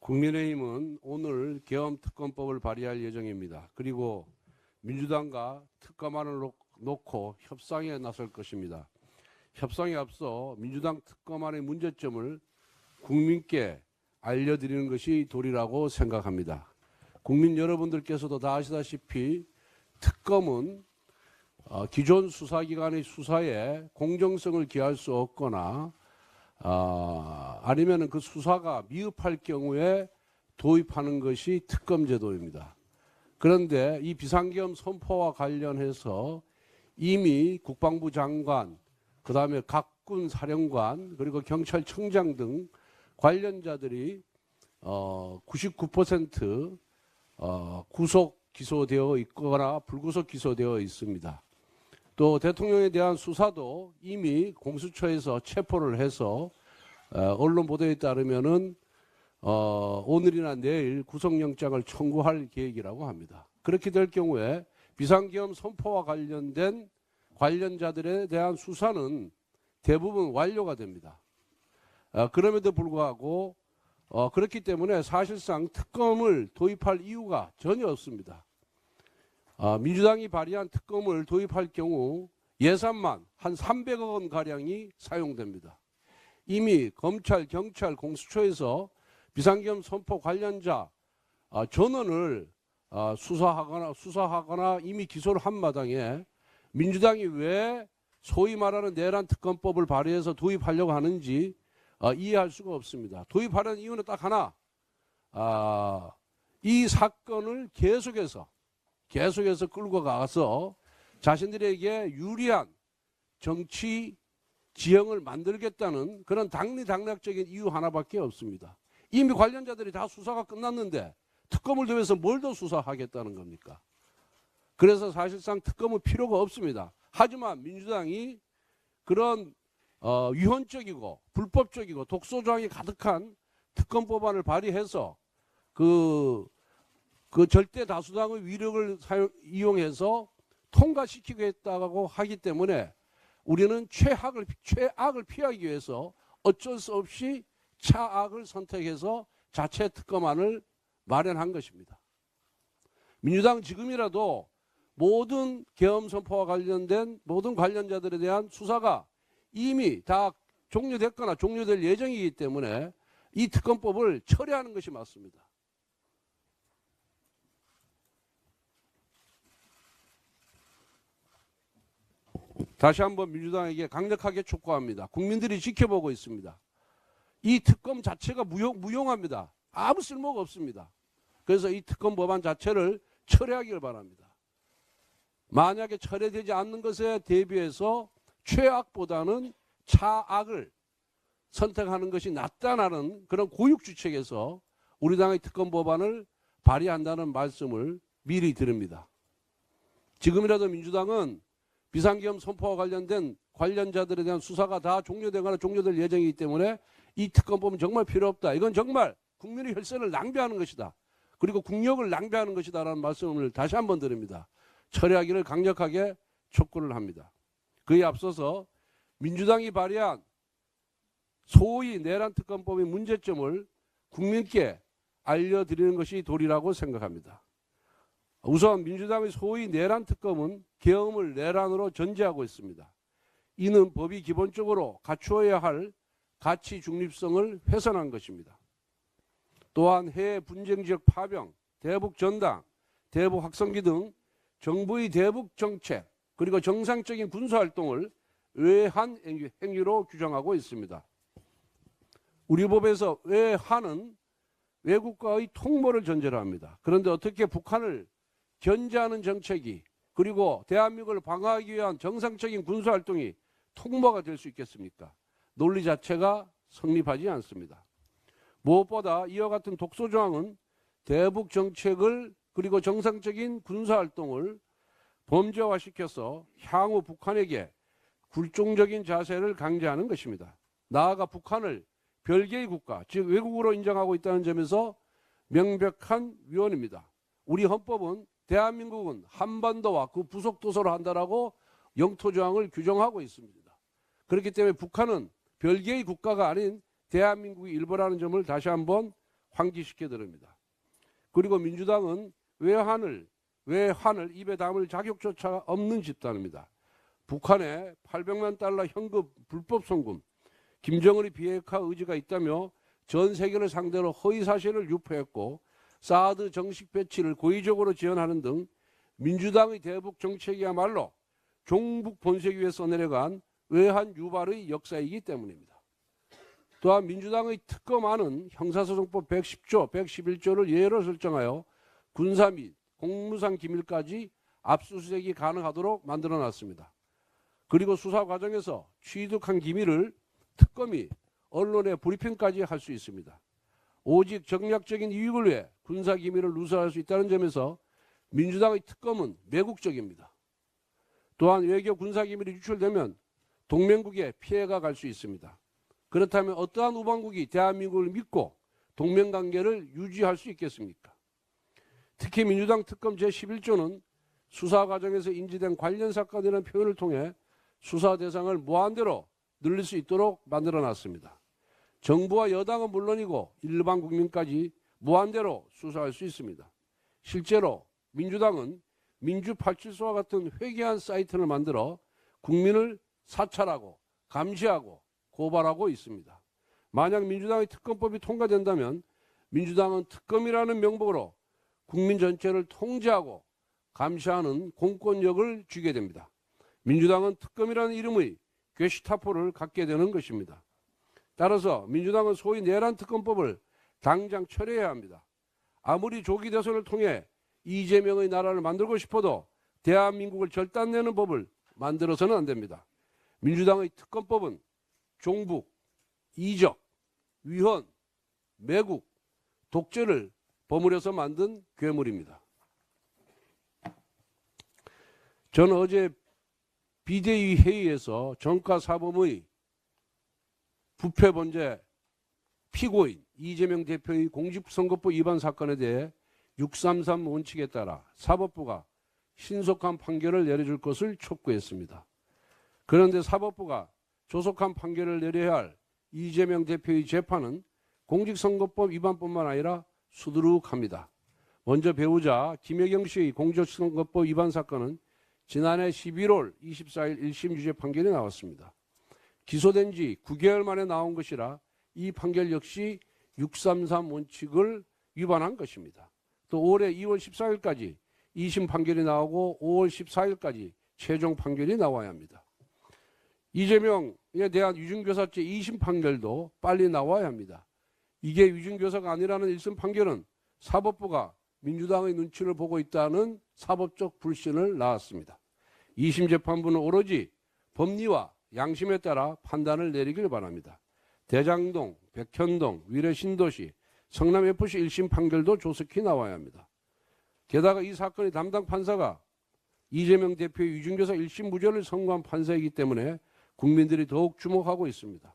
국민의힘은 오늘 계엄특검법을 발의할 예정입니다. 그리고 민주당과 특검안을 놓고 협상에 나설 것입니다. 협상에 앞서 민주당 특검안의 문제점을 국민께 알려드리는 것이 도리라고 생각합니다. 국민 여러분들께서도 다 아시다시피 특검은 기존 수사기관의 수사에 공정성을 기할 수 없거나 아니면 그 수사가 미흡할 경우에 도입하는 것이 특검제도입니다. 그런데 이 비상계엄 선포와 관련해서 이미 국방부 장관, 그 다음에 각군 사령관, 그리고 경찰청장 등 관련자들이 99% 구속 기소되어 있거나 불구속 기소되어 있습니다. 또 대통령에 대한 수사도 이미 공수처에서 체포를 해서 언론 보도에 따르면은 오늘이나 내일 구속영장을 청구할 계획이라고 합니다. 그렇게 될 경우에 비상계엄 선포와 관련된 관련자들에 대한 수사는 대부분 완료가 됩니다. 그럼에도 불구하고 그렇기 때문에 사실상 특검을 도입할 이유가 전혀 없습니다. 민주당이 발의한 특검을 도입할 경우 예산만 한 300억 원 가량이 사용됩니다. 이미 검찰, 경찰, 공수처에서 비상계엄 선포 관련자 전원을 수사하거나 이미 기소를 한 마당에 민주당이 왜 소위 말하는 내란 특검법을 발의해서 도입하려고 하는지 이해할 수가 없습니다. 도입하려는 이유는 딱 하나, 이 사건을 계속해서 끌고 가서 자신들에게 유리한 정치 지형을 만들겠다는 그런 당리당략적인 이유 하나밖에 없습니다. 이미 관련자들이 다 수사가 끝났는데 특검을 더해서 뭘 더 수사하겠다는 겁니까? 그래서 사실상 특검은 필요가 없습니다. 하지만 민주당이 그런 위헌적이고 불법적이고 독소조항이 가득한 특검 법안을 발의해서 그 절대 다수당의 위력을 이용해서 통과시키겠다고 하기 때문에 우리는 최악을 피하기 위해서 어쩔 수 없이 차악을 선택해서 자체 특검안을 마련한 것입니다. 민주당 지금이라도 모든 계엄 선포와 관련된 모든 관련자들에 대한 수사가 이미 다 종료됐거나 종료될 예정이기 때문에 이 특검법을 철회하는 것이 맞습니다. 다시 한번 민주당에게 강력하게 촉구합니다. 국민들이 지켜보고 있습니다. 이 특검 자체가 무용합니다. 아무 쓸모가 없습니다. 그래서 이 특검 법안 자체를 철회하기를 바랍니다. 만약에 철회되지 않는 것에 대비해서 최악보다는 차악을 선택하는 것이 낫다는 그런 고육주책에서 우리 당의 특검 법안을 발의한다는 말씀을 미리 드립니다. 지금이라도 민주당은 비상계엄 선포와 관련된 관련자들에 대한 수사가 다 종료되거나 종료될 예정이기 때문에 이 특검법은 정말 필요 없다. 이건 정말 국민의 혈세를 낭비하는 것이다. 그리고 국력을 낭비하는 것이다라는 말씀을 다시 한번 드립니다. 철회하기를 강력하게 촉구를 합니다. 그에 앞서서 민주당이 발의한 소위 내란 특검법의 문제점을 국민께 알려드리는 것이 도리라고 생각합니다. 우선 민주당의 소위 내란 특검은 계엄을 내란으로 전제하고 있습니다. 이는 법이 기본적으로 갖추어야 할 가치 중립성을 훼손한 것입니다. 또한 해외 분쟁지역 파병, 대북 전당, 대북 확성기 등 정부의 대북 정책 그리고 정상적인 군사활동을 외환 행위로 규정하고 있습니다. 우리 법에서 외환은 외국과의 통모를 전제로 합니다. 그런데 어떻게 북한을 견제하는 정책이 그리고 대한민국을 방어하기 위한 정상적인 군사활동이 통모가 될 수 있겠습니까? 논리 자체가 성립하지 않습니다. 무엇보다 이와 같은 독소조항은 대북 정책을 그리고 정상적인 군사활동을 범죄화시켜서 향후 북한에게 굴종적인 자세를 강제하는 것입니다. 나아가 북한을 별개의 국가, 즉 외국으로 인정하고 있다는 점에서 명백한 위헌입니다. 우리 헌법은 대한민국은 한반도와 그 부속 도서로 한다라고 영토조항을 규정하고 있습니다. 그렇기 때문에 북한은 별개의 국가가 아닌 대한민국의 일부라는 점을 다시 한번 환기시켜 드립니다. 그리고 민주당은 외환을 입에 담을 자격조차 없는 집단입니다. 북한에 800만 달러 현금 불법 송금, 김정은이 비핵화 의지가 있다며 전 세계를 상대로 허위사실을 유포했고 사드 정식 배치를 고의적으로 지원하는 등 민주당의 대북 정책이야말로 종북 본색 위에 써내려간 외환 유발의 역사이기 때문입니다. 또한 민주당의 특검안은 형사소송법 110조, 111조를 예로 설정하여 군사 및 공무상 기밀까지 압수수색이 가능하도록 만들어놨습니다. 그리고 수사 과정에서 취득한 기밀을 특검이 언론에 브리핑까지 할 수 있습니다. 오직 정략적인 이익을 위해 군사 기밀을 누설할 수 있다는 점에서 민주당의 특검은 매국적입니다. 또한 외교 군사 기밀이 유출되면 동맹국에 피해가 갈 수 있습니다. 그렇다면 어떠한 우방국이 대한민국을 믿고 동맹관계를 유지할 수 있겠습니까? 특히 민주당 특검 제11조는 수사 과정에서 인지된 관련 사건이라는 표현을 통해 수사 대상을 무한대로 늘릴 수 있도록 만들어놨습니다. 정부와 여당은 물론이고 일반 국민까지 무한대로 수사할 수 있습니다. 실제로 민주당은 민주87소와 같은 회개한 사이트를 만들어 국민을 사찰하고 감시하고 고발하고 있습니다. 만약 민주당의 특검법이 통과된다면 민주당은 특검이라는 명목으로 국민 전체를 통제하고 감시하는 공권력을 쥐게 됩니다. 민주당은 특검이라는 이름의 괴시타포를 갖게 되는 것입니다. 따라서 민주당은 소위 내란 특검법을 당장 철회해야 합니다. 아무리 조기 대선을 통해 이재명의 나라를 만들고 싶어도 대한민국을 절단내는 법을 만들어서는 안 됩니다. 민주당의 특검법은 종북, 이적, 위헌, 매국, 독재를 버무려서 만든 괴물입니다. 저는 어제 비대위 회의에서 정가사범의 부패 번제 피고인 이재명 대표의 공직선거법 위반 사건에 대해 633 원칙에 따라 사법부가 신속한 판결을 내려줄 것을 촉구했습니다. 그런데 사법부가 조속한 판결을 내려야 할 이재명 대표의 재판은 공직선거법 위반뿐만 아니라 수두룩합니다. 먼저 배우자 김혜경 씨의 공직선거법 위반 사건은 지난해 11월 24일 1심 유죄 판결이 나왔습니다. 기소된 지 9개월 만에 나온 것이라 이 판결 역시 633 원칙을 위반한 것입니다. 또 올해 2월 14일까지 2심 판결이 나오고 5월 14일까지 최종 판결이 나와야 합니다. 이재명에 대한 위중교사죄 2심 판결도 빨리 나와야 합니다. 이게 위중교사가 아니라는 1심 판결은 사법부가 민주당의 눈치를 보고 있다는 사법적 불신을 낳았습니다. 2심 재판부는 오로지 법리와 양심에 따라 판단을 내리길 바랍니다. 대장동, 백현동, 위례신도시, 성남FC 1심 판결도 조속히 나와야 합니다. 게다가 이 사건의 담당 판사가 이재명 대표의 위중교사 1심 무죄를 선고한 판사이기 때문에 국민들이 더욱 주목하고 있습니다.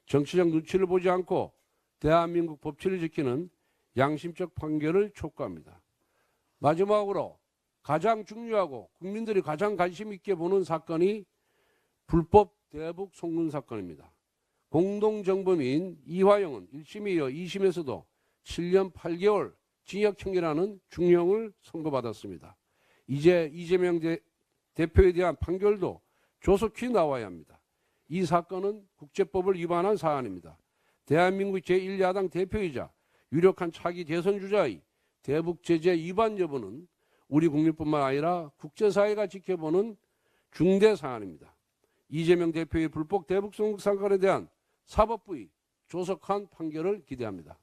정치적 눈치를 보지 않고 대한민국 법치를 지키는 양심적 판결을 촉구합니다. 마지막으로 가장 중요하고 국민들이 가장 관심 있게 보는 사건이 불법 대북 송금 사건입니다. 공동정범인 이화영은 1심에 이어 2심에서도 7년 8개월 징역형이라는 중형을 선고받았습니다. 이제 이재명 대표에 대한 판결도 조속히 나와야 합니다. 이 사건은 국제법을 위반한 사안입니다. 대한민국 제1야당 대표이자 유력한 차기 대선 주자의 대북 제재 위반 여부는 우리 국민뿐만 아니라 국제사회가 지켜보는 중대 사안입니다. 이재명 대표의 불법 대북 송금 사건에 대한 사법부의 조속한 판결을 기대합니다.